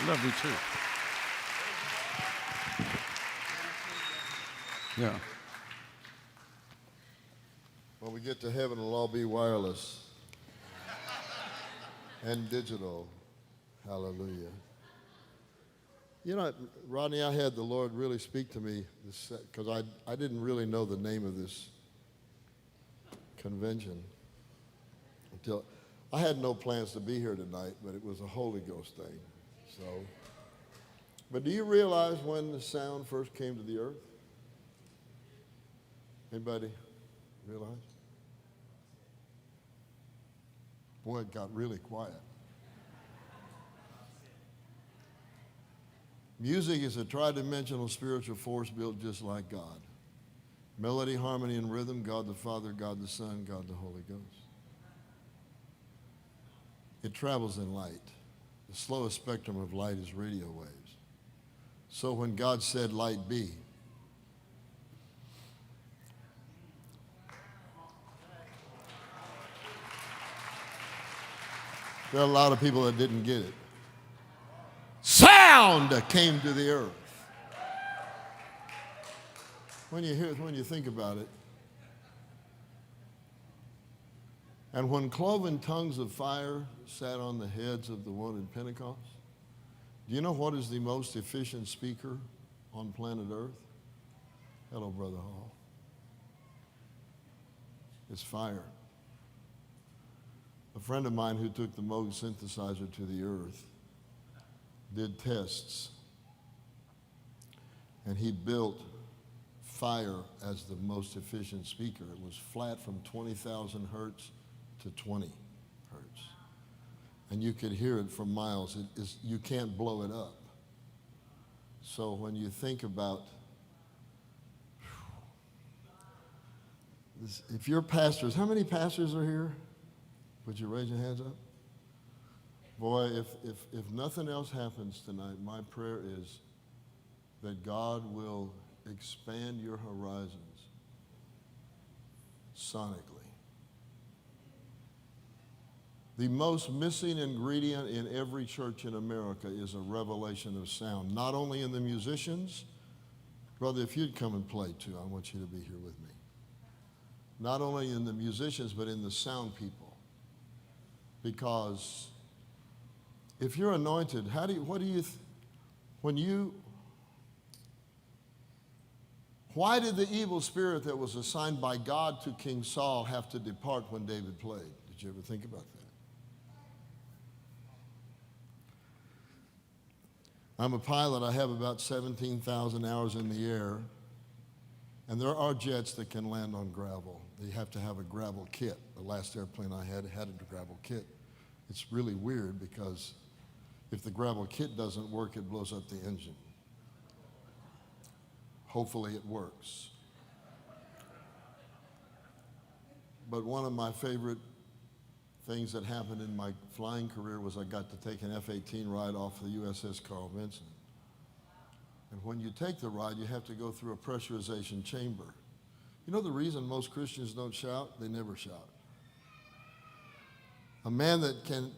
Love you too. Yeah. When we get to heaven, it'll all be wireless and digital. Hallelujah. You know, Rodney, I had the Lord really speak to me because I didn't really know the name of this convention until I had no plans to be here tonight, but it was a Holy Ghost thing. So, but do you realize when the sound first came to the earth? Anybody realize? Boy, it got really quiet. Music is a tridimensional spiritual force built just like God. Melody, harmony, and rhythm, God the Father, God the Son, God the Holy Ghost. It travels in light. The slowest spectrum of light is radio waves. So when God said, light be, there are a lot of people that didn't get it. Sound came to the earth. When you think about it, and when cloven tongues of fire sat on the heads of the one in Pentecost, do you know what is the most efficient speaker on planet Earth? Hello, Brother Hall. It's fire. A friend of mine who took the Moog synthesizer to the earth did tests, and he built fire as the most efficient speaker. It was flat from 20,000 hertz to 20 hertz. And you could hear it from miles. You can't blow it up. So when you think about, if you're pastors, how many pastors are here? Would you raise your hands up? Boy, if nothing else happens tonight, my prayer is that God will expand your horizons sonically. The most missing ingredient in every church in America is a revelation of sound, not only in the musicians. Brother, if you'd come and play too, I want you to be here with me. Not only in the musicians, but in the sound people. Because if you're anointed, why did the evil spirit that was assigned by God to King Saul have to depart when David played? Did you ever think about that? I'm a pilot. I have about 17,000 hours in the air, and there are jets that can land on gravel. You have to have a gravel kit. The last airplane I had a gravel kit. It's really weird because if the gravel kit doesn't work, it blows up the engine. Hopefully it works. But one of my favorite things that happened in my flying career was I got to take an F-18 ride off the USS Carl Vinson. And when you take the ride, you have to go through a pressurization chamber. You know the reason most Christians don't shout? They never shout. A man that can,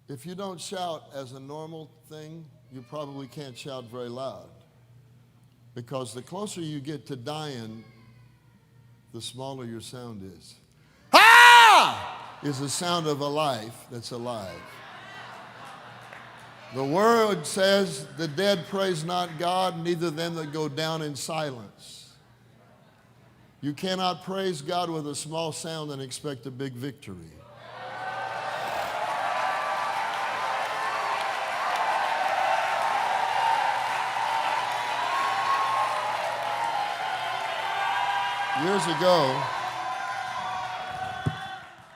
if you don't shout as a normal thing, you probably can't shout very loud. Because the closer you get to dying, the smaller your sound is. Ah! Is the sound of a life that's alive. The word says, the dead praise not God, neither them that go down in silence. You cannot praise God with a small sound and expect a big victory.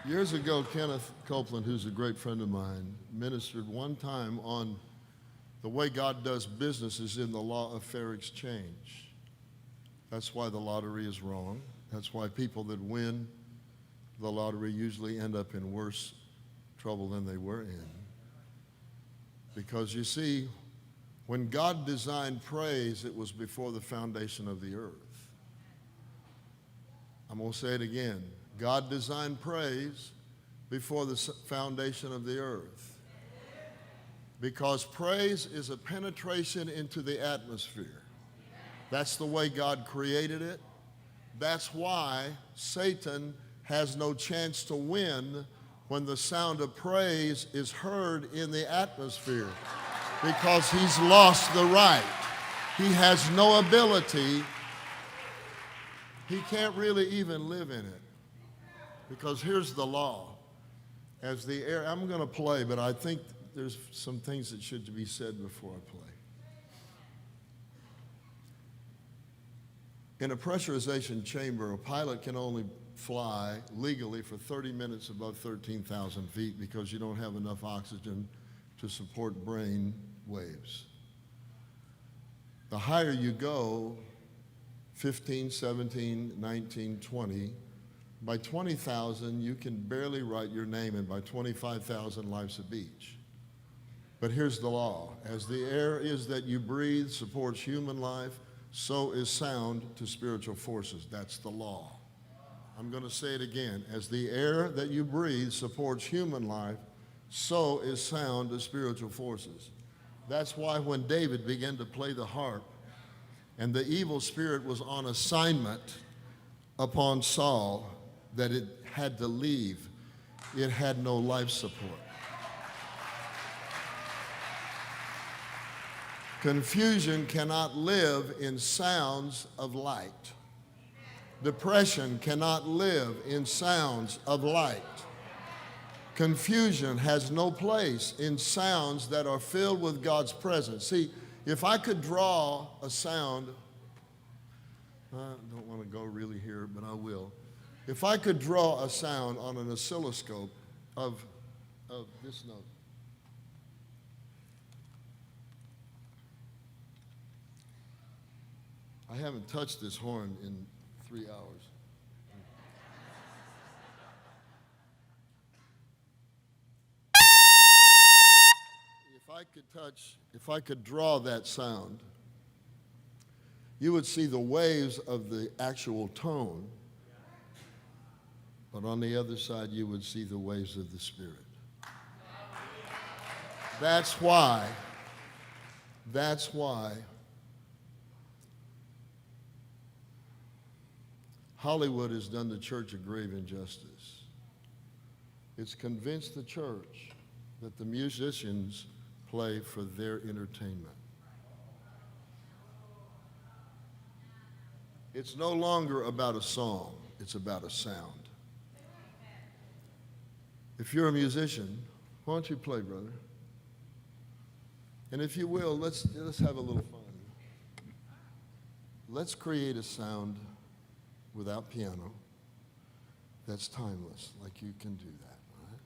Years ago, Kenneth Copeland, who's a great friend of mine, ministered one time on the way God does business is in the law of fair exchange. That's why the lottery is wrong. That's why people that win the lottery usually end up in worse trouble than they were in. Because you see, when God designed praise, it was before the foundation of the earth. I'm going to say it again. God designed praise before the foundation of the earth. Because praise is a penetration into the atmosphere. That's the way God created it. That's why Satan has no chance to win when the sound of praise is heard in the atmosphere, because he's lost the right. He has no ability. He can't really even live in it. Because here's the law. As the air, I'm going to play, but I think there's some things that should be said before I play. In a pressurization chamber, a pilot can only fly legally for 30 minutes above 13,000 feet because you don't have enough oxygen to support brain waves. The higher you go, 15, 17, 19, 20, by 20,000 you can barely write your name, and by 25,000 life's a beach. But here's the law. As the air is that you breathe supports human life, so is sound to spiritual forces. That's the law. I'm going to say it again. As the air that you breathe supports human life, so is sound to spiritual forces. That's why when David began to play the harp and the evil spirit was on assignment upon Saul, that it had to leave. It had no life support. Confusion cannot live in sounds of light. Depression cannot live in sounds of light. Confusion has no place in sounds that are filled with God's presence. See, if I could draw a sound, I don't want to go really here, but I will. If I could draw a sound on an oscilloscope of this note. I haven't touched this horn in 3 hours. If I could draw that sound, you would see the waves of the actual tone, but on the other side you would see the waves of the Spirit. That's why Hollywood has done the church a grave injustice. It's convinced the church that the musicians play for their entertainment. It's no longer about a song, it's about a sound. If you're a musician, why don't you play, brother? And if you will, let's have a little fun. Let's create a sound without piano that's timeless, like you can do that, all right?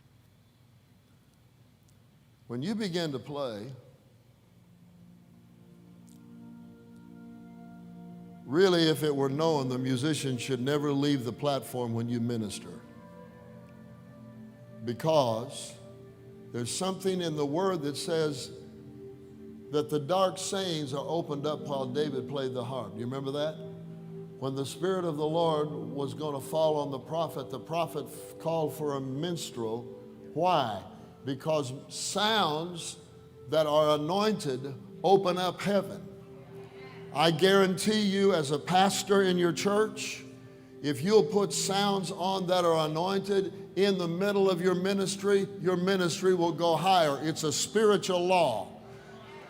When you begin to play, really, if it were known, the musician should never leave the platform when you minister, because there's something in the word that says that the dark sayings are opened up while David played the harp. You remember that? When the Spirit of the Lord was going to fall on the prophet called for a minstrel. Why? Because sounds that are anointed open up heaven. I guarantee you, as a pastor in your church, if you'll put sounds on that are anointed in the middle of your ministry will go higher. It's a spiritual law.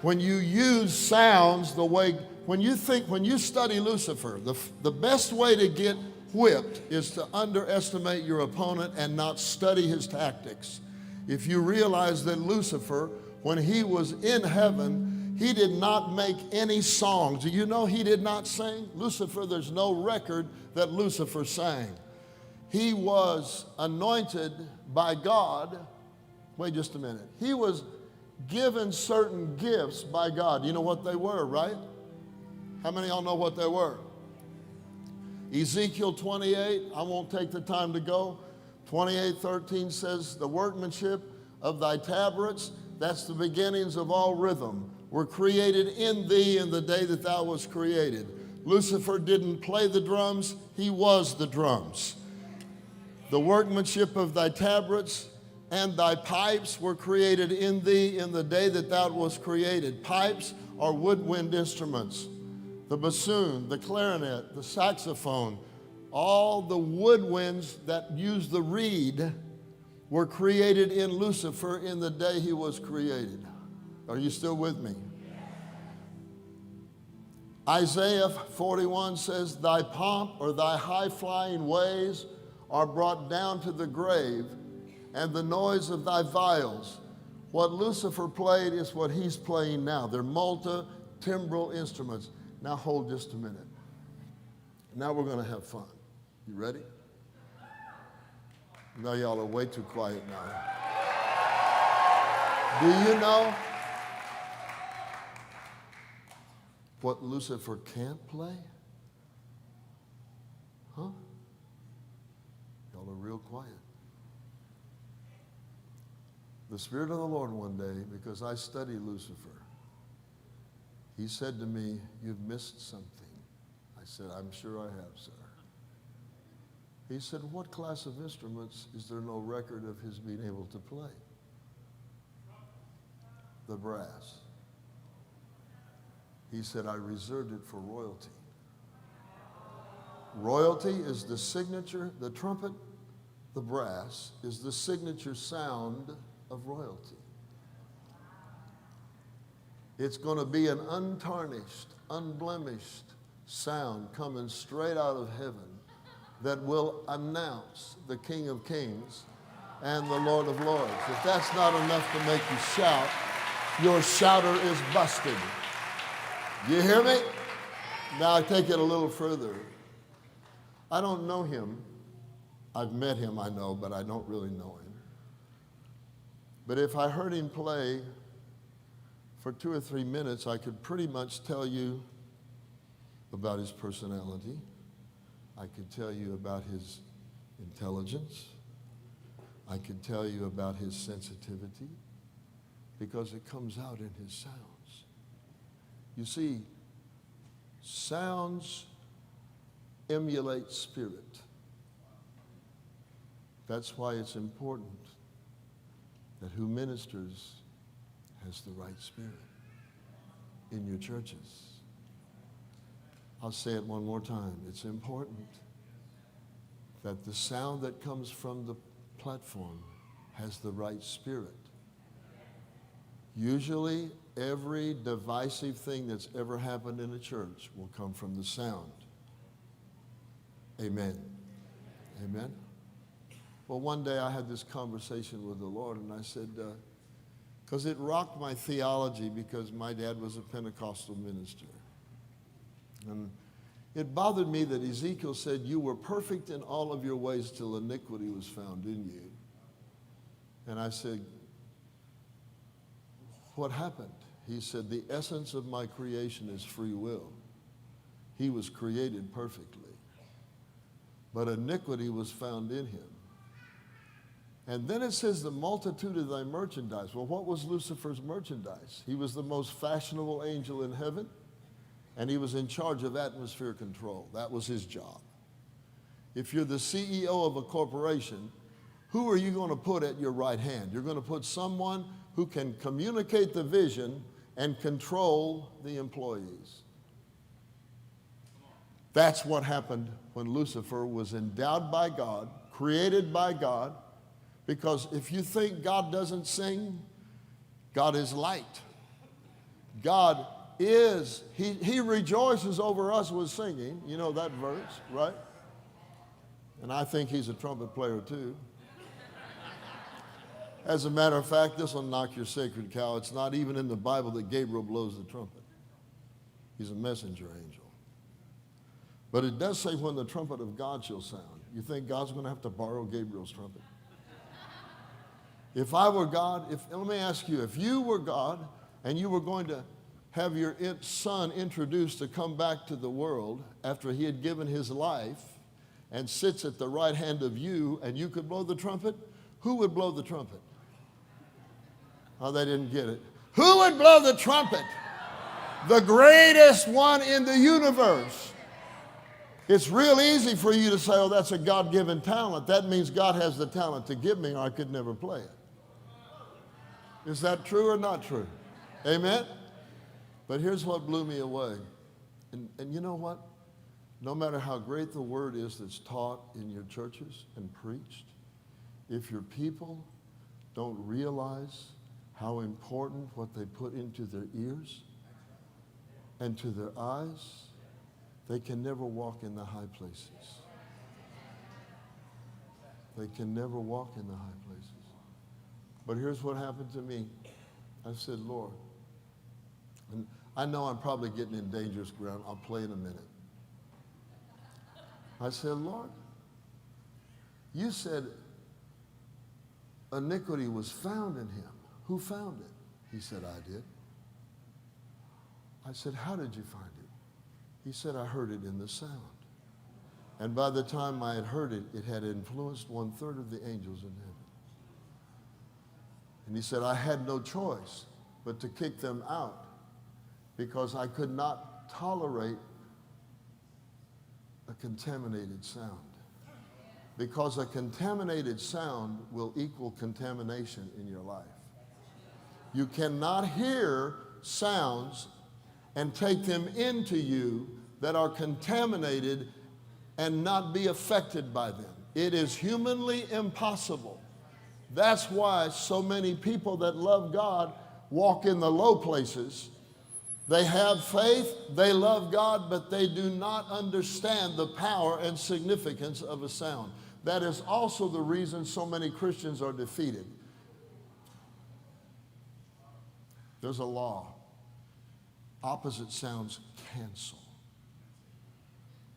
When you use sounds the way, when you study Lucifer, the best way to get whipped is to underestimate your opponent and not study his tactics. If you realize that Lucifer, when he was in heaven, he did not make any songs. Do you know he did not sing? Lucifer, there's no record that Lucifer sang. He was anointed by God. Wait just a minute. He was given certain gifts by God. You know what they were, right? How many of y'all know what they were? Ezekiel 28, I won't take the time to go. 28:13 says, the workmanship of thy tabrets, that's the beginnings of all rhythm, were created in thee in the day that thou was created. Lucifer didn't play the drums, he was the drums. The workmanship of thy tabrets and thy pipes were created in thee in the day that thou wast created. Pipes are woodwind instruments. The bassoon, the clarinet, the saxophone, all the woodwinds that use the reed were created in Lucifer in the day he was created. Are you still with me? Isaiah 41 says, thy pomp or thy high-flying ways are brought down to the grave, and the noise of thy viols. What Lucifer played is what he's playing now. They're multi-timbral instruments. Now hold just a minute. Now we're going to have fun. You ready? No, y'all are way too quiet now. Do you know what Lucifer can't play? Huh? Y'all are real quiet. The Spirit of the Lord one day, because I study Lucifer, he said to me, you've missed something. I said, I'm sure I have, sir. He said, what class of instruments is there no record of his being able to play? The brass. He said, I reserved it for royalty. Royalty is the signature, the trumpet, the brass is the signature sound of royalty. It's going to be an untarnished, unblemished sound coming straight out of heaven that will announce the King of Kings and the Lord of Lords. If that's not enough to make you shout, your shouter is busted. You hear me? Now I take it a little further. I don't know him. I've met him, I know, but I don't really know him. But if I heard him play for 2 or 3 minutes, I could pretty much tell you about his personality. I could tell you about his intelligence. I could tell you about his sensitivity, because it comes out in his sounds. You see, sounds emulate spirit. That's why it's important that who ministers has the right spirit in your churches. I'll say it one more time. It's important that the sound that comes from the platform has the right spirit. Usually, every divisive thing that's ever happened in a church will come from the sound. Amen. Amen. Well, one day I had this conversation with the Lord, and I said, because it rocked my theology, because my dad was a Pentecostal minister. And it bothered me that Ezekiel said, you were perfect in all of your ways till iniquity was found in you. And I said, what happened? He said, the essence of my creation is free will. He was created perfectly, but iniquity was found in him. And then it says the multitude of thy merchandise. Well, what was Lucifer's merchandise? He was the most fashionable angel in heaven, and he was in charge of atmosphere control. That was his job. If you're the CEO of a corporation, who are you going to put at your right hand? You're going to put someone who can communicate the vision and control the employees. That's what happened when Lucifer was endowed by God, created by God, because if you think God doesn't sing, God is light. God is, he rejoices over us with singing. You know that verse, right? And I think he's a trumpet player too. As a matter of fact, this will knock your sacred cow. It's not even in the Bible that Gabriel blows the trumpet. He's a messenger angel. But it does say when the trumpet of God shall sound. You think God's going to have to borrow Gabriel's trumpet? If I were God, let me ask you, if you were God and you were going to have your son introduced to come back to the world after he had given his life and sits at the right hand of you, and you could blow the trumpet, who would blow the trumpet? Oh, they didn't get it. Who would blow the trumpet? The greatest one in the universe. It's real easy for you to say, oh, that's a God-given talent. That means God has the talent to give me or I could never play it. Is that true or not true? Amen? But here's what blew me away. And you know what? No matter how great the word is that's taught in your churches and preached, if your people don't realize how important what they put into their ears and to their eyes, they can never walk in the high places. They can never walk in the high places. But here's what happened to me. I said, Lord, and I know I'm probably getting in dangerous ground. I'll play in a minute. I said, Lord, you said iniquity was found in him. Who found it? He said, I did. I said, how did you find it? He said, I heard it in the sound. And by the time I had heard it, it had influenced 1/3 of the angels in heaven. And he said, I had no choice but to kick them out because I could not tolerate a contaminated sound. Because a contaminated sound will equal contamination in your life. You cannot hear sounds and take them into you that are contaminated and not be affected by them. It is humanly impossible. That's why so many people that love God walk in the low places. They have faith, they love God, but they do not understand the power and significance of a sound. That is also the reason so many Christians are defeated. There's a law. Opposite sounds cancel.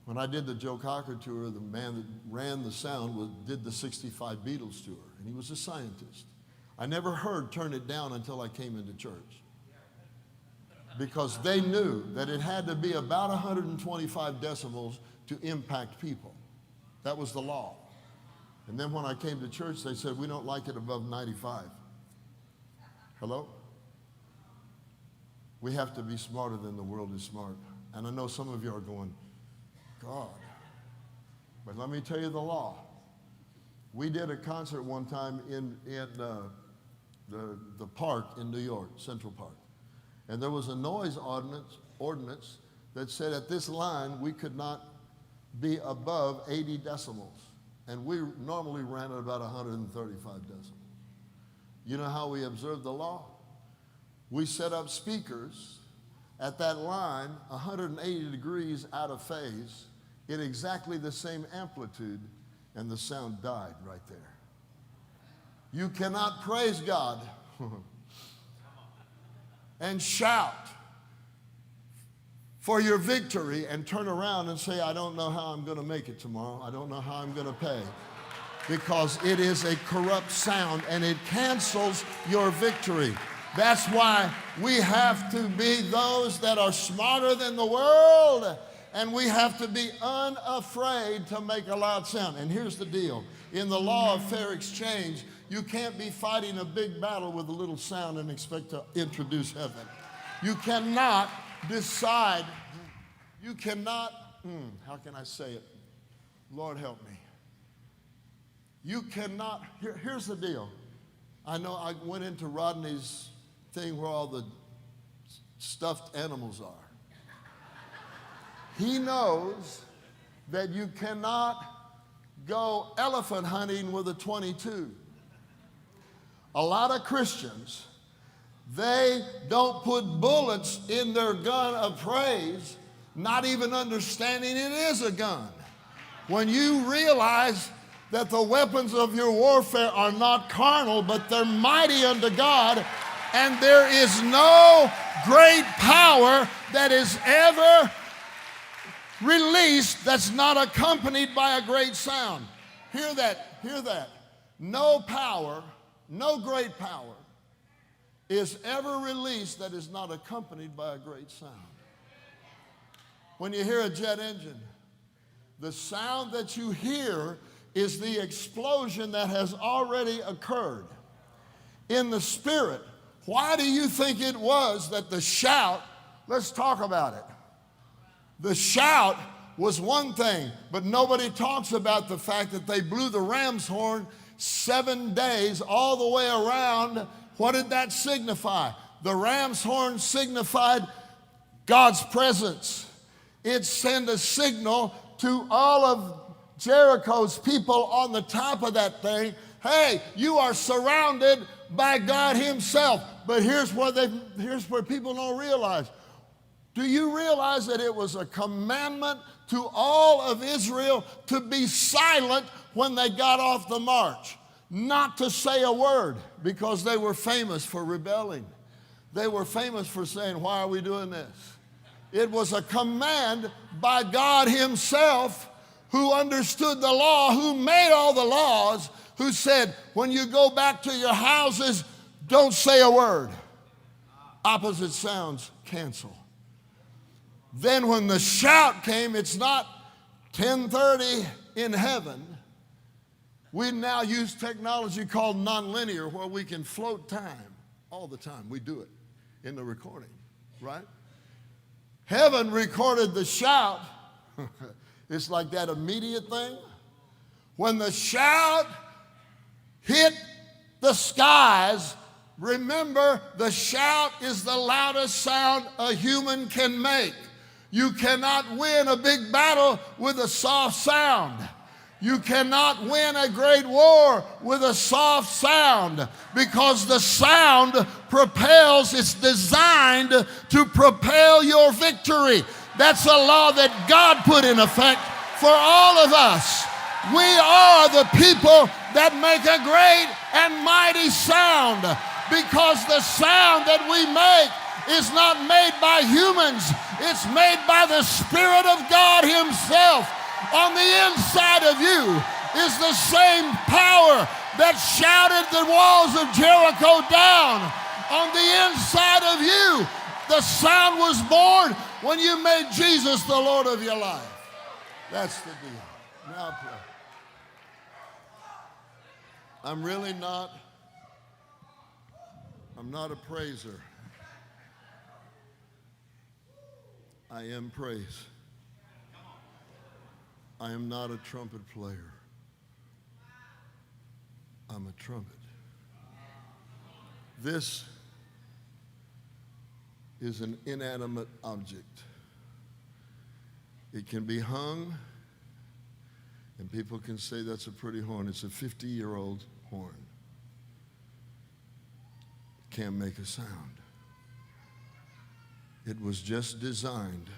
When I did the Joe Cocker tour, the man that ran the sound did the 65 Beatles tour, and he was a scientist. I never heard Turn It Down until I came into church. Because they knew that it had to be about 125 decibels to impact people. That was the law. And then when I came to church, they said, we don't like it above 95. Hello? We have to be smarter than the world is smart. And I know some of you are going, God. But let me tell you the law. We did a concert one time in the park in New York, Central Park. And there was a noise ordinance that said at this line we could not be above 80 decibels. And we normally ran at about 135 decibels. You know how we observed the law? We set up speakers at that line 180 degrees out of phase in exactly the same amplitude, and the sound died right there. You cannot praise God and shout for your victory and turn around and say, I don't know how I'm going to make it tomorrow. I don't know how I'm going to pay. Because it is a corrupt sound and it cancels your victory. That's why we have to be those that are smarter than the world, and we have to be unafraid to make a loud sound. And here's the deal. In the law of fair exchange, you can't be fighting a big battle with a little sound and expect to introduce heaven. You cannot decide, you cannot, how can I say it? Lord help me. You cannot, here's the deal. I know I went into Rodney's thing where all the stuffed animals are. He knows that you cannot go elephant hunting with a .22. A lot of Christians, they don't put bullets in their gun of praise, not even understanding it is a gun. When you realize that the weapons of your warfare are not carnal, but they're mighty unto God, and there is no great power that is ever released that's not accompanied by a great sound. Hear that, hear that. No power, no great power is ever released that is not accompanied by a great sound. When you hear a jet engine, the sound that you hear is the explosion that has already occurred. In the spirit, why do you think it was that the shout, let's talk about it. The shout was one thing, but nobody talks about the fact that they blew the ram's horn 7 days all the way around. What did that signify? The ram's horn signified God's presence. It sent a signal to all of Jericho's people on the top of that thing. Hey, you are surrounded by God himself. But here's where people don't realize. Do you realize that it was a commandment to all of Israel to be silent when they got off the march? Not to say a word, because they were famous for rebelling. They were famous for saying, why are we doing this? It was a command by God himself, who understood the law, who made all the laws, who said, when you go back to your houses, don't say a word. Opposite sounds cancel. Then when the shout came, it's not 10:30 in heaven. We now use technology called nonlinear, where we can float time all the time. We do it in the recording, right? Heaven recorded the shout. It's like that immediate thing. When the shout hit the skies, remember, the shout is the loudest sound a human can make. You cannot win a big battle with a soft sound. You cannot win a great war with a soft sound, because the sound propels, it's designed to propel your victory. That's a law that God put in effect for all of us. We are the people that make a great and mighty sound, because the sound that we make is not made by humans. It's made by the Spirit of God himself. On the inside of you is the same power that shouted the walls of Jericho down. On the inside of you, the sound was born when you made Jesus the Lord of your life. That's the deal. Now pray. I'm not a praiser. I am praise. I am not a trumpet player. I'm a trumpet. This is an inanimate object. It can be hung, and people can say that's a pretty horn. It's a 50-year-old horn. Can't make a sound. It was just designed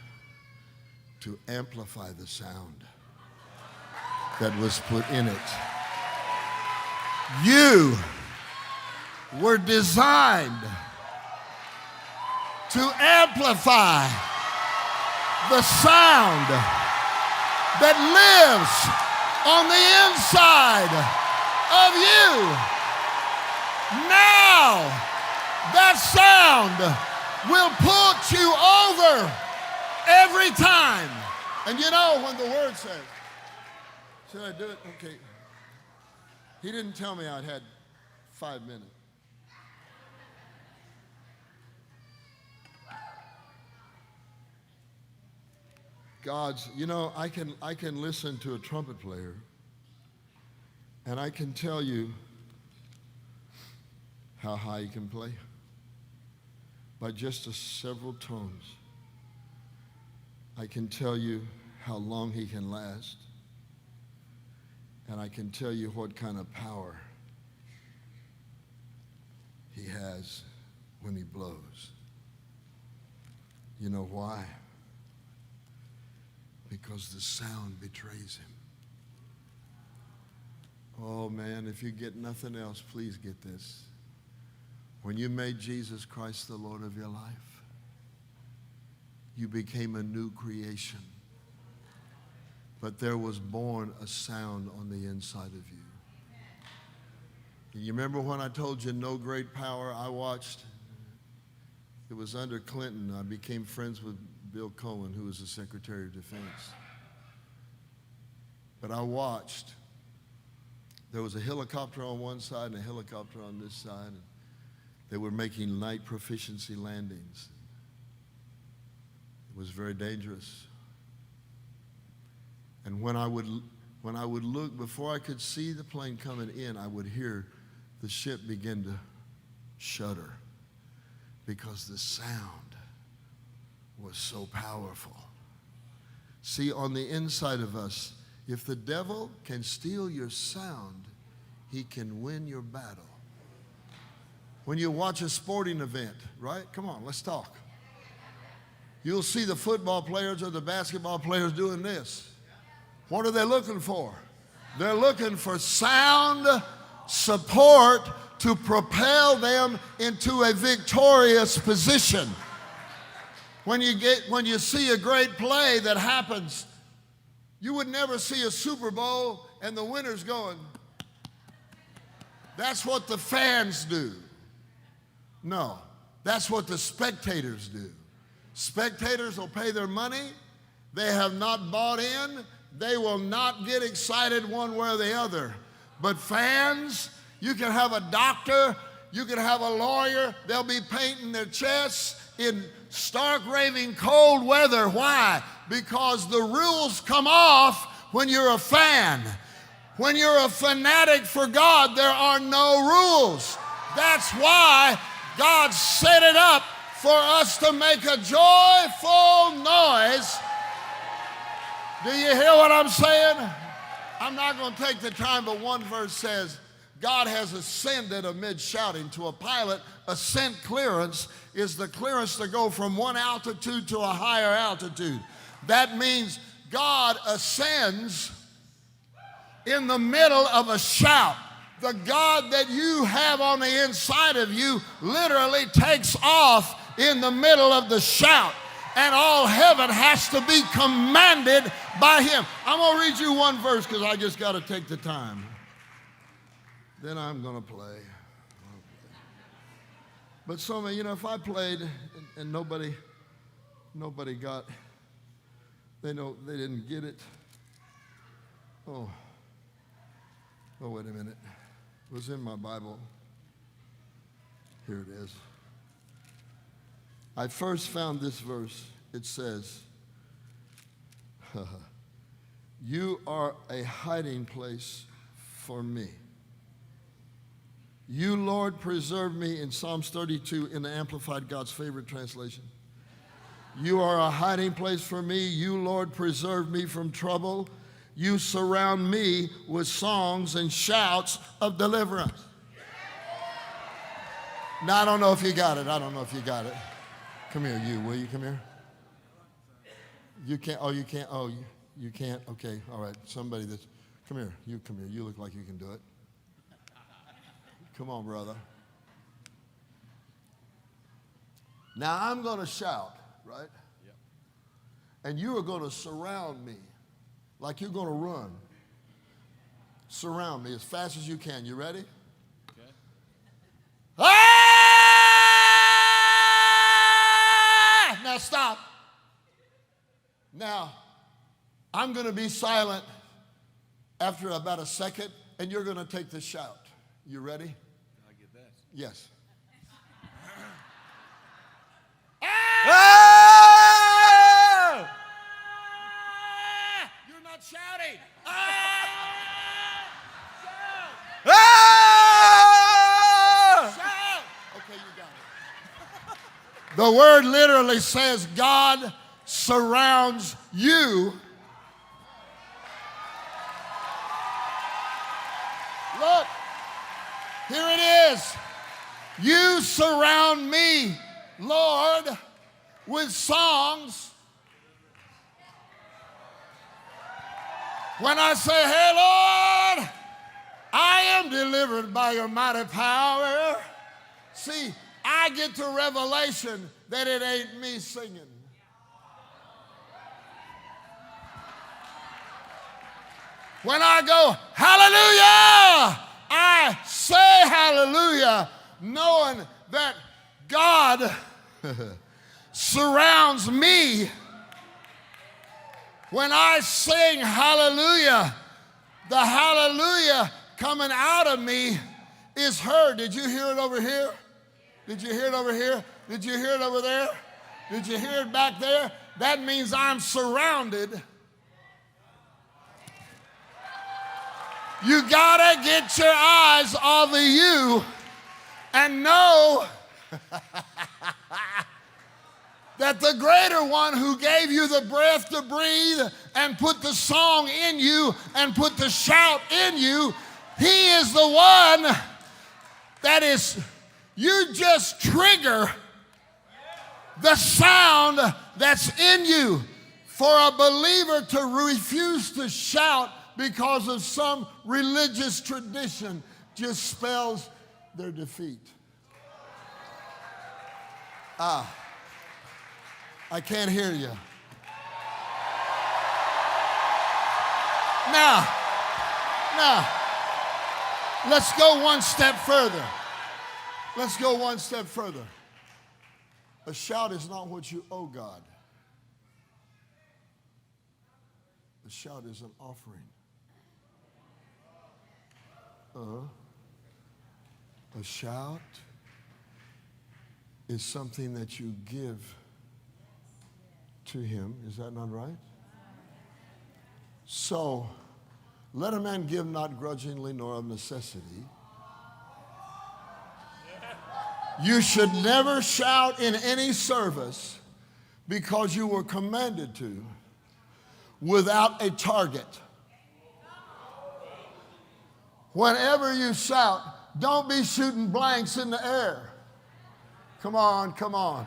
to amplify the sound that was put in it. You were designed to amplify the sound that lives on the inside of you. Now, that sound will put you over every time. And you know, when the word says, should I do it? Okay. He didn't tell me I'd had 5 minutes. I can listen to a trumpet player, and I can tell you how high he can play by just several tones. I can tell you how long he can last, and I can tell you what kind of power he has when he blows. You know why? Because the sound betrays him. Oh man, if you get nothing else, please get this. When you made Jesus Christ the Lord of your life, you became a new creation. But there was born a sound on the inside of you. You remember when I told you no great power? I watched, it was under Clinton. I became friends with Bill Cohen, who was the Secretary of Defense. But I watched. There was a helicopter on one side and a helicopter on this side. And they were making night proficiency landings. It was very dangerous. And when I would look, before I could see the plane coming in, I would hear the ship begin to shudder because the sound was so powerful. See, on the inside of us, if the devil can steal your sound, he can win your battle. When you watch a sporting event, right? Come on, let's talk. You'll see the football players or the basketball players doing this. What are they looking for? They're looking for sound support to propel them into a victorious position. When you see a great play that happens, you would never see a Super Bowl and the winner's going. That's what the fans do. No, that's what the spectators do. Spectators will pay their money. They have not bought in. They will not get excited one way or the other. But fans, you can have a doctor, you can have a lawyer, they'll be painting their chests in stark raving cold weather. Why? Because the rules come off when you're a fan. When you're a fanatic for God, there are no rules. That's why God set it up for us to make a joyful noise. Do you hear what I'm saying? I'm not going to take the time, but one verse says, God has ascended amid shouting. To a pilot, ascent clearance is the clearance to go from one altitude to a higher altitude. That means God ascends in the middle of a shout. The God that you have on the inside of you literally takes off in the middle of the shout. And all heaven has to be commanded by him. I'm going to read you one verse because I just got to take the time. Then I'm going to play. But so many, if I played and nobody got, they didn't get it. Oh, wait a minute. It was in my Bible. Here it is. I first found this verse. It says, you are a hiding place for me. You, Lord, preserve me, in Psalms 32 in the Amplified, God's favorite translation. You are a hiding place for me. You, Lord, preserve me from trouble. You surround me with songs and shouts of deliverance. Now, I don't know if you got it. Come here, you. Will you come here? You can't. Oh, you can't. Oh, you can't. Okay. All right. Somebody that's. Come here. You come here. You look like you can do it. Come on, brother. Now I'm going to shout, right? Yep. And you are going to surround me like you're going to run. Surround me as fast as you can. You ready? Okay. Ah! Now stop. Now, I'm going to be silent after about a second, and you're going to take the shout. You ready? I get that. Yes. Ah! You're not shouting. Ah! Shout! Ah! Shout! Okay, you got it. The word literally says God surrounds you. Look. Here it is. You surround me, Lord, with songs. When I say, hey, Lord, I am delivered by your mighty power. See, I get to revelation that it ain't me singing. When I go, hallelujah, I say hallelujah, knowing that God surrounds me. When I sing hallelujah, the hallelujah coming out of me is heard. Did you hear it over here? Did you hear it over here? Did you hear it over there? Did you hear it back there? That means I'm surrounded. You gotta get your eyes off of you and know that the greater one who gave you the breath to breathe and put the song in you and put the shout in you, he is the one that is, you just trigger the sound that's in you. For a believer to refuse to shout because of some religious tradition just spells their defeat. I can't hear you. Now, let's go one step further. Let's go one step further. A shout is not what you owe God. A shout is an offering. A shout is something that you give to him. Is that not right? So, let a man give not grudgingly nor of necessity. You should never shout in any service because you were commanded to without a target. Whenever you shout, don't be shooting blanks in the air. Come on, come on.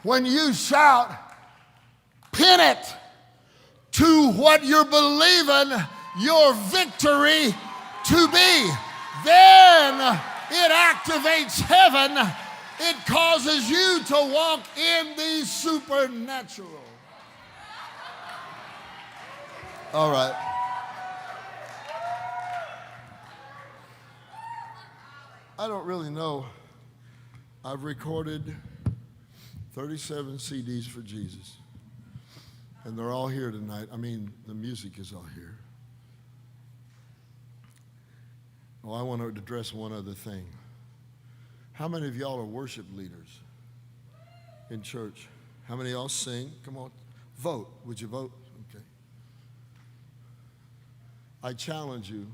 When you shout, pin it to what you're believing your victory to be. Then it activates heaven. It causes you to walk in the supernatural. All right. I don't really know. I've recorded 37 CDs for Jesus. And they're all here tonight. I mean, the music is all here. Oh, I want to address one other thing. How many of y'all are worship leaders in church? How many of y'all sing? Come on, vote. Would you vote? Okay. I challenge you.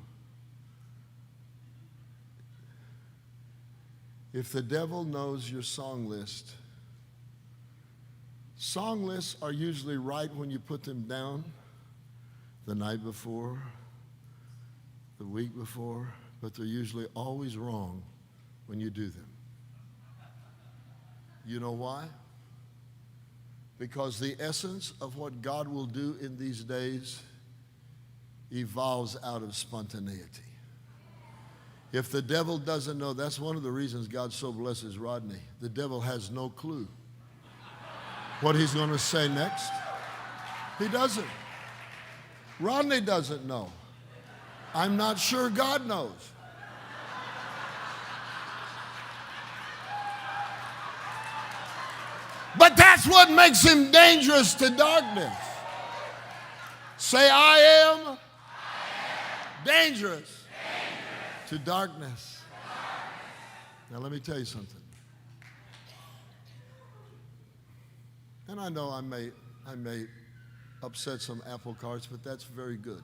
If the devil knows your song lists are usually right when you put them down the night before, the week before, but they're usually always wrong when you do them. You know why? Because the essence of what God will do in these days evolves out of spontaneity. If the devil doesn't know, that's one of the reasons God so blesses Rodney. The devil has no clue what he's going to say next. He doesn't. Rodney doesn't know. I'm not sure God knows. But that's what makes him dangerous to darkness. Say, I am dangerous to darkness. Now let me tell you something. And I know I may upset some apple carts, but that's very good.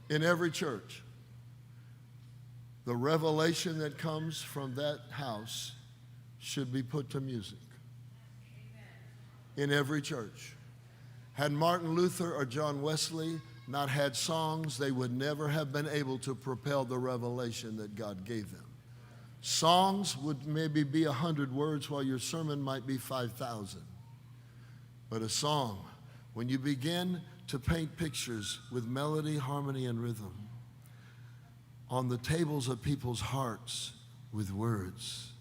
In every church, the revelation that comes from that house should be put to music. In every church. Had Martin Luther or John Wesley not had songs, they would never have been able to propel the revelation that God gave them. Songs would maybe be 100 words while your sermon might be 5,000. But a song, when you begin to paint pictures with melody, harmony, and rhythm on the tables of people's hearts with words,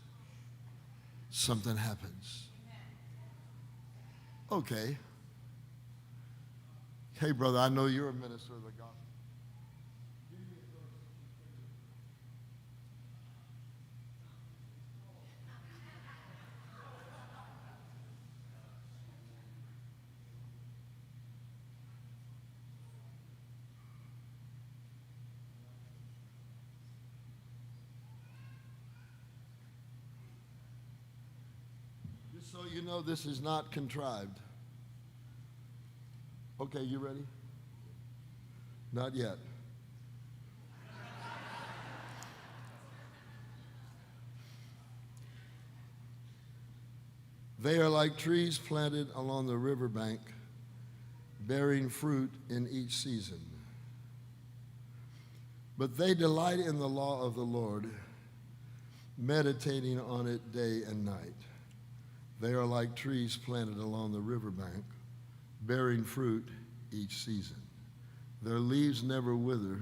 something happens. Okay. Hey, brother, I know you're a minister of the gospel. Just so you know, this is not contrived. Okay, you ready? Not yet. They are like trees planted along the riverbank, bearing fruit in each season. But they delight in the law of the Lord, meditating on it day and night. They are like trees planted along the riverbank, bearing fruit each season. Their leaves never wither,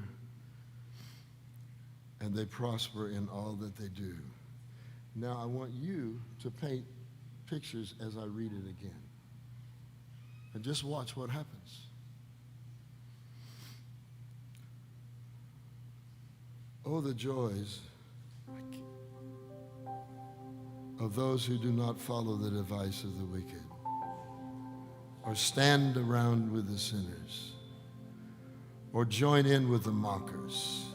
and they prosper in all that they do. Now I want you to paint pictures as I read it again. And just watch what happens. Oh, the joys of those who do not follow the device of the wicked, or stand around with the sinners, or join in with the mockers.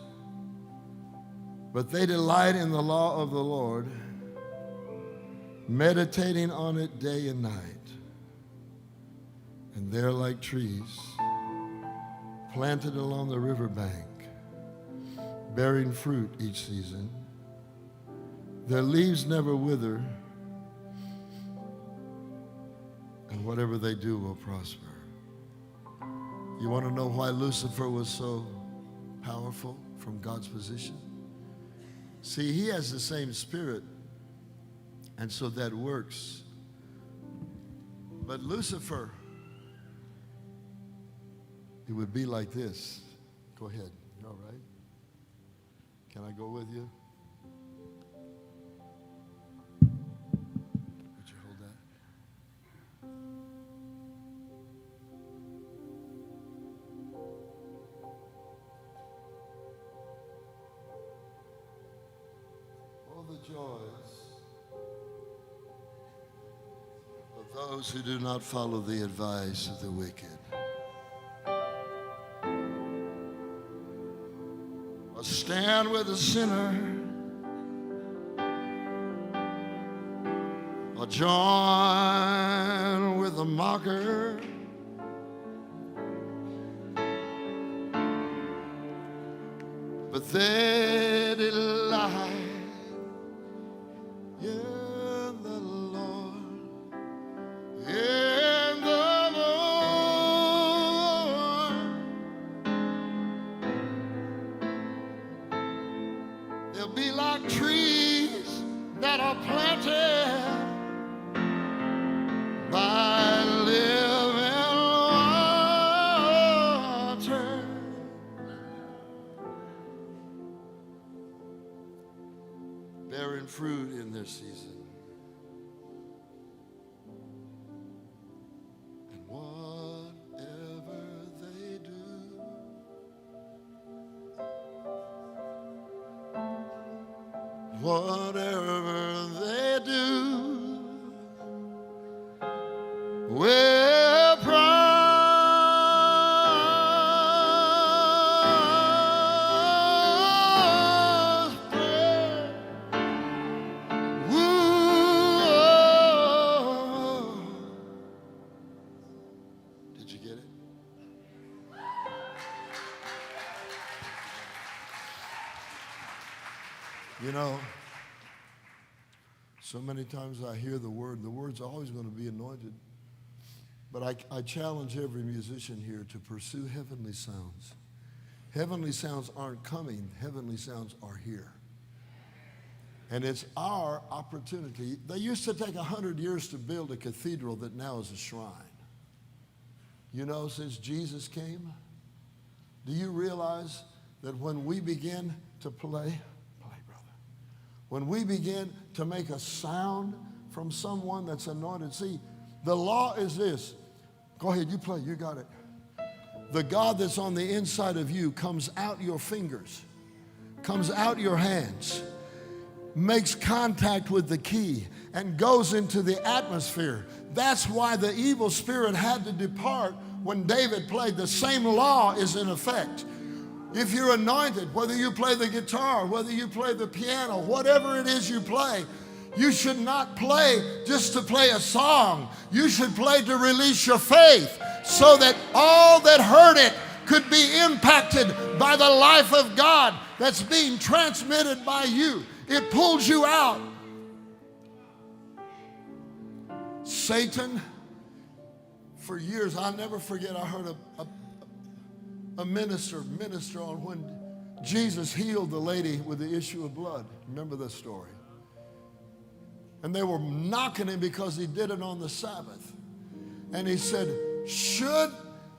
But they delight in the law of the Lord, meditating on it day and night. And they're like trees planted along the riverbank, bearing fruit each season. Their leaves never wither, and whatever they do will prosper. You want to know why Lucifer was so powerful from God's position? See, he has the same spirit, and so that works. But Lucifer, it would be like this. Go ahead. You all right? Can I go with you? Would you hold that? Oh, the joys of those who do not follow the advice of the wicked, or stand with the sinner, or join with the mocker. But they delight in the Lord, in the Lord. They'll be like trees that are planted by living water, bearing fruit in their season. And whatever they do, whatever they do will prosper. Woo. Did you get it? You know, so many times I hear the word's always going to be anointed. But I challenge every musician here to pursue heavenly sounds. Heavenly sounds aren't coming, heavenly sounds are here. And it's our opportunity. They used to take 100 years to build a cathedral that now is a shrine. You know, since Jesus came, do you realize that when we begin to play, brother, when we begin to make a sound from someone that's anointed, see, the law is this. Go ahead, you play, you got it. The God that's on the inside of you comes out your fingers, comes out your hands, makes contact with the key, and goes into the atmosphere. That's why the evil spirit had to depart when David played. The same law is in effect. If you're anointed, whether you play the guitar, whether you play the piano, whatever it is you play, you should not play just to play a song. You should play to release your faith so that all that heard it could be impacted by the life of God that's being transmitted by you. It pulls you out. Satan, for years, I'll never forget, I heard a minister on when Jesus healed the lady with the issue of blood. Remember this story? And they were knocking him because he did it on the Sabbath. And he said, should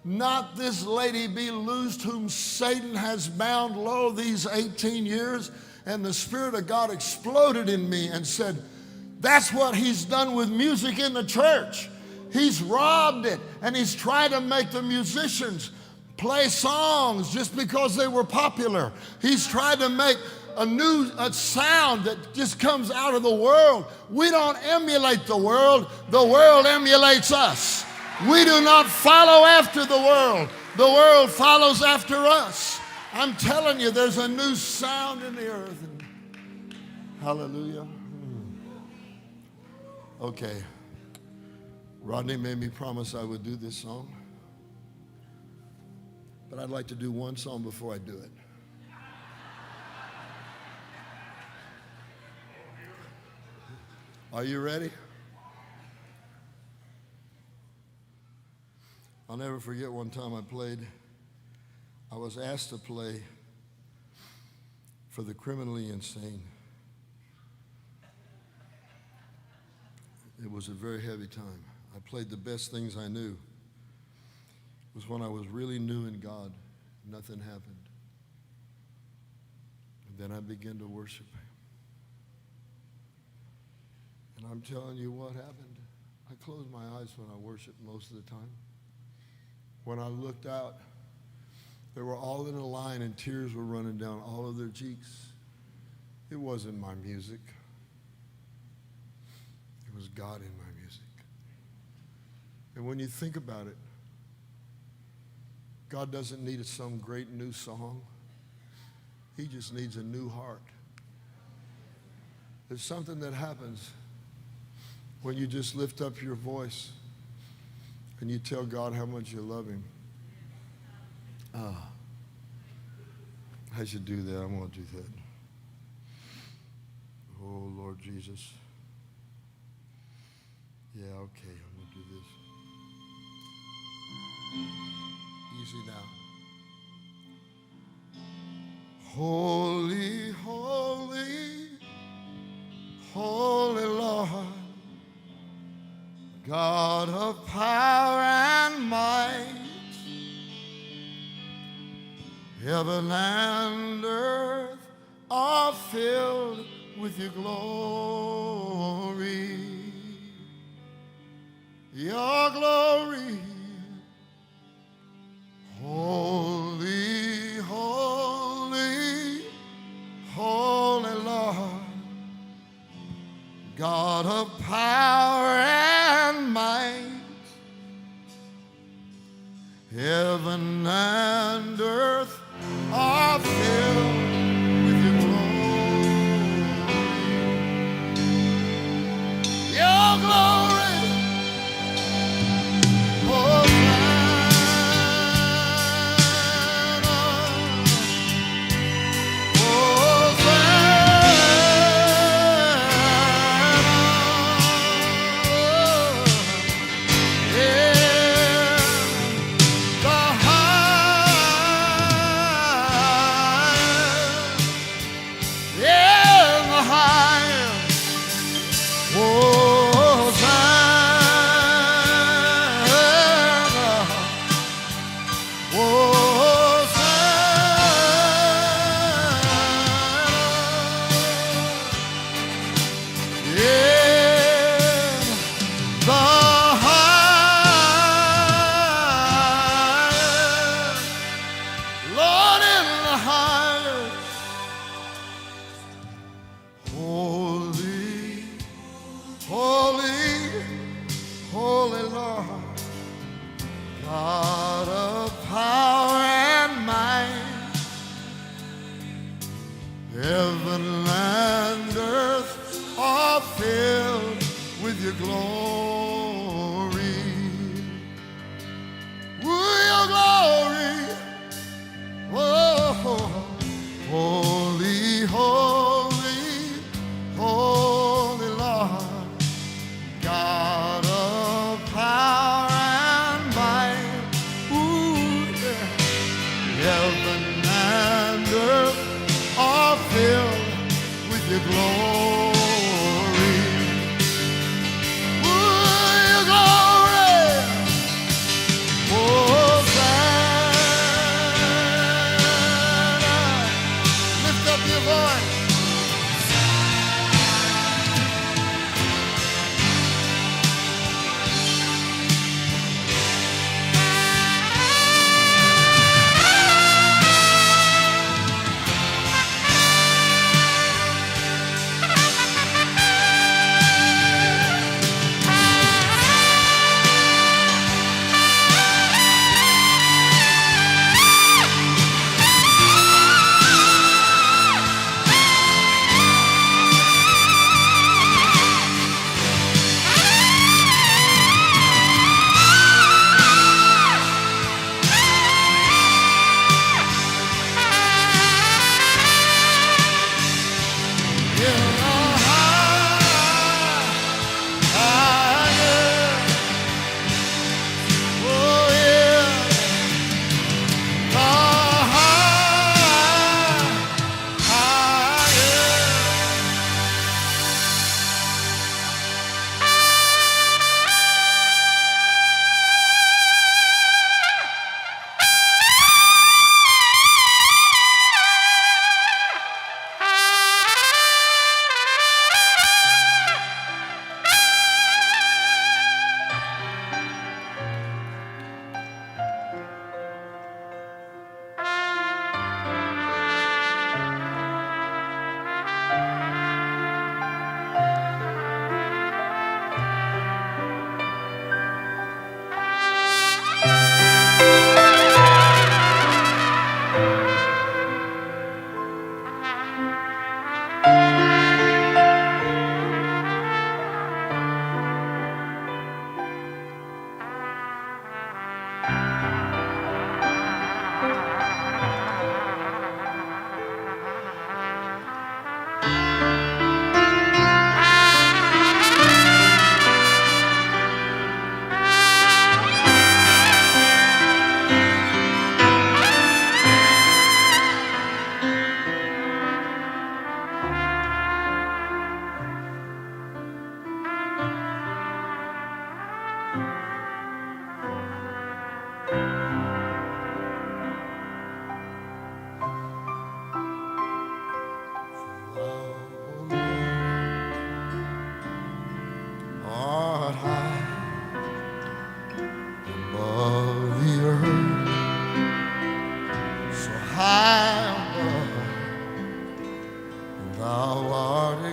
not this lady be loosed whom Satan has bound low these 18 years? And the Spirit of God exploded in me and said, that's what he's done with music in the church. He's robbed it, and he's tried to make the musicians play songs just because they were popular. He's tried to make a sound that just comes out of the world. We don't emulate the world emulates us. We do not follow after the world follows after us. I'm telling you, there's a new sound in the earth. Hallelujah. Okay. Rodney made me promise I would do this song. But I'd like to do one song before I do it. Are you ready? I'll never forget one time I was asked to play for the criminally insane. It was a very heavy time. I played the best things I knew. It was when I was really new in God. Nothing happened. And then I began to worship Him. And I'm telling you what happened. I closed my eyes when I worshiped most of the time. When I looked out, they were all in a line and tears were running down all of their cheeks. It wasn't my music. It was God in my music. And when you think about it, God doesn't need some great new song. He just needs a new heart. There's something that happens when you just lift up your voice and you tell God how much you love Him. I should do that. I'm going to do that. Oh, Lord Jesus. Yeah, okay, I'm going to do this. Easy now. Holy, holy, holy Lord, God of power and might, heaven and earth are filled with your glory. Your glory. Holy, holy, holy Lord, God of power and might, heaven and earth are filled with your glory. Your glory.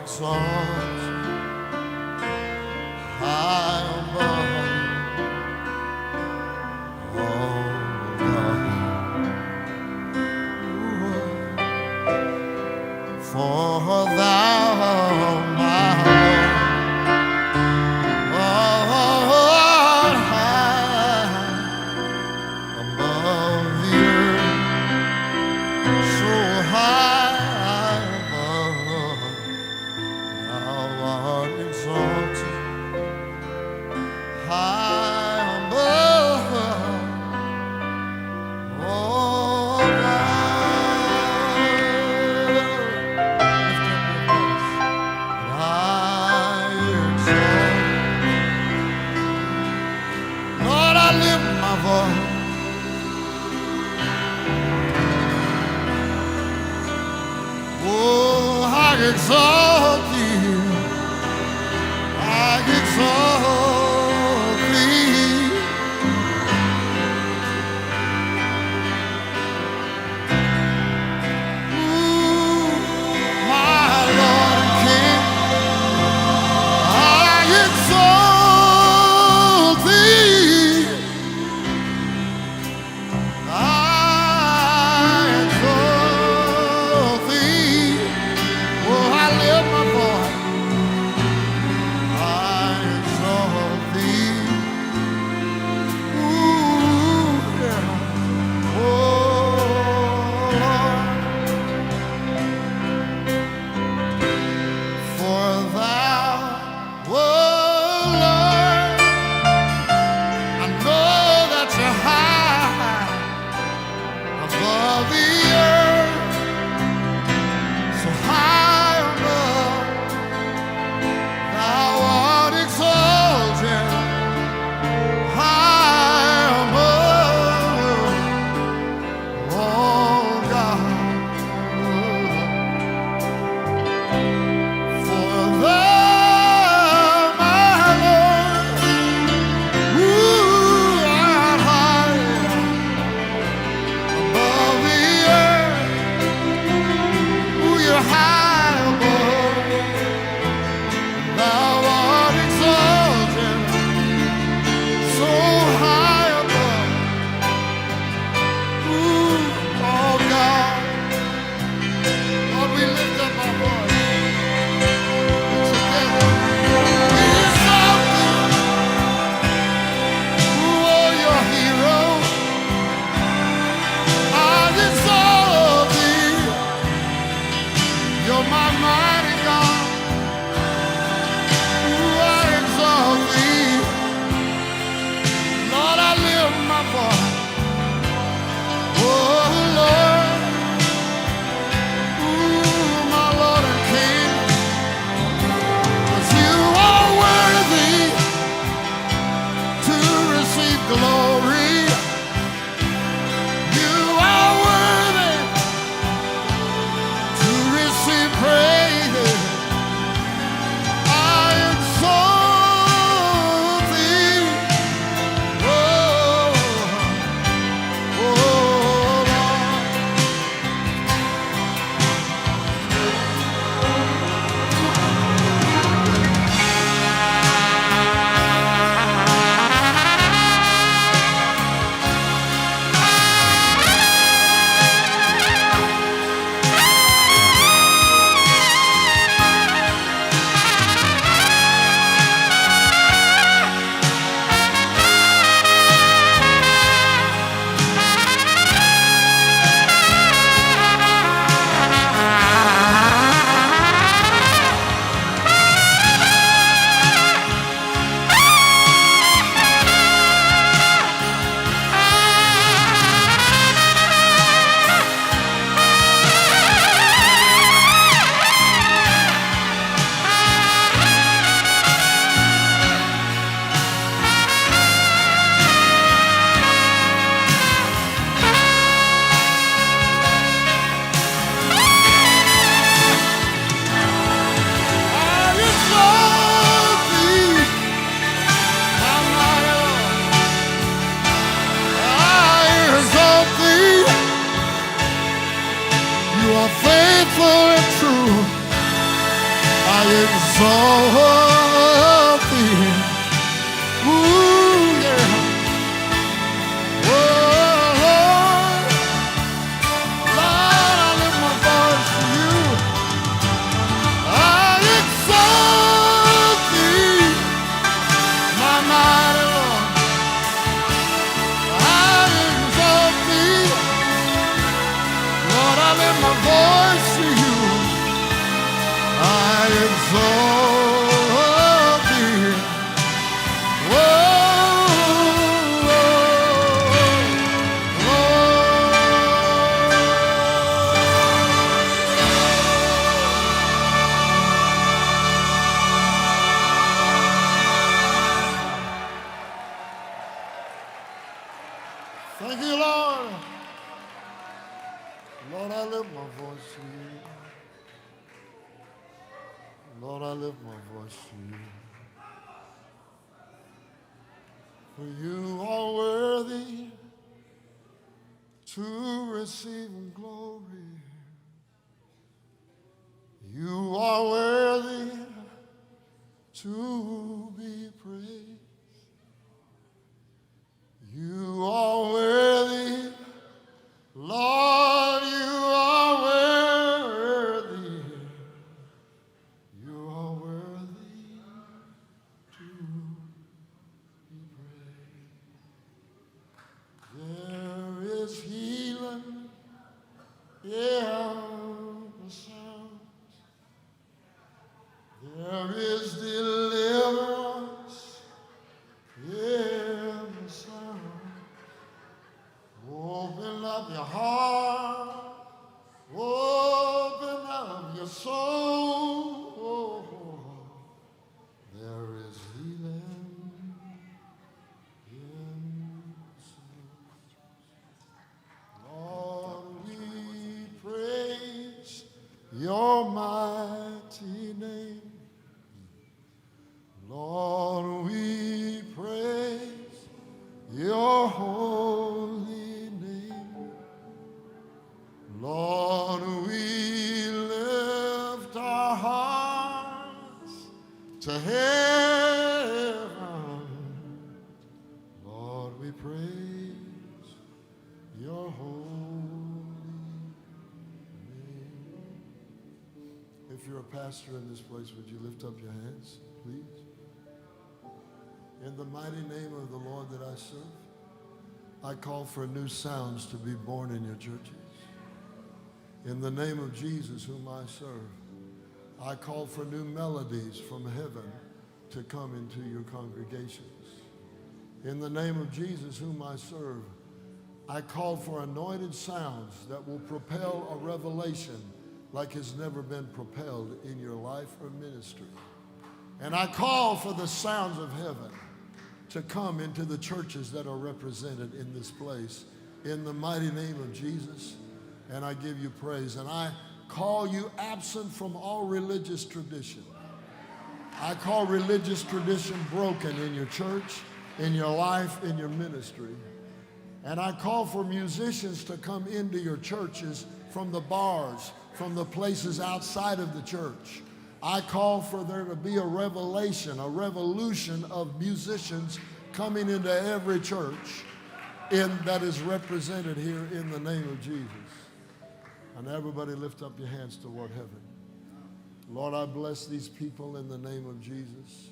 exalt you high above all God. For thou, my Lord, high above the earth, so high above, thou art exalted high above all Lord, I lift my voice. Oh, I exalt thee. I exalt thee. Ooh, my Lord and King, I exalt thee. I exalt thee. Oh, I lift exalt thee. Ooh, yeah. Oh, Lord, Lord, I lift my voice to you. I exalt thee, my mighty Lord. I exalt thee, Lord, I lift my voice to you. I exalt thee. Thank you, Lord. Lord, I lift my voice to you. Lord, I lift my voice to you. For you are worthy to receive glory. You are worthy to be praised. You are worthy, Lord, you are worthy. You are worthy to be praised. There is healing, yeah, the sound. There is deliverance, yeah, the sound. Open up your heart, open up your soul. There is healing in Lord, we praise your mighty name. Lord, we praise your holy name. Lord, we lift our hearts to heaven. Lord, we praise your holy name. If you're a pastor in this place, would you lift up your hands, please? In the mighty name of the Lord that I serve, I call for new sounds to be born in your churches. In the name of Jesus, whom I serve, I call for new melodies from heaven to come into your congregations. In the name of Jesus, whom I serve, I call for anointed sounds that will propel a revelation like has never been propelled in your life or ministry. And I call for the sounds of heaven to come into the churches that are represented in this place. In the mighty name of Jesus, and I give you praise. And I call you absent from all religious tradition. I call religious tradition broken in your church, in your life, in your ministry. And I call for musicians to come into your churches from the bars, from the places outside of the church. I call for there to be a revelation, a revolution of musicians coming into every church that is represented here in the name of Jesus. And everybody lift up your hands toward heaven. Lord, I bless these people in the name of Jesus.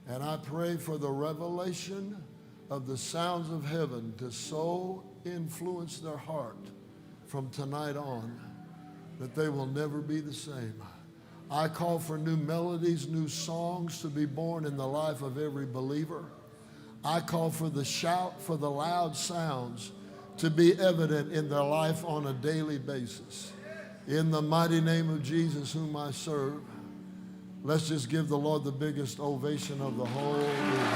And I pray for the revelation of the sounds of heaven to so influence their heart from tonight on that they will never be the same. I call for new melodies, new songs to be born in the life of every believer. I call for the shout, for the loud sounds to be evident in their life on a daily basis. In the mighty name of Jesus, whom I serve, let's just give the Lord the biggest ovation of the whole evening.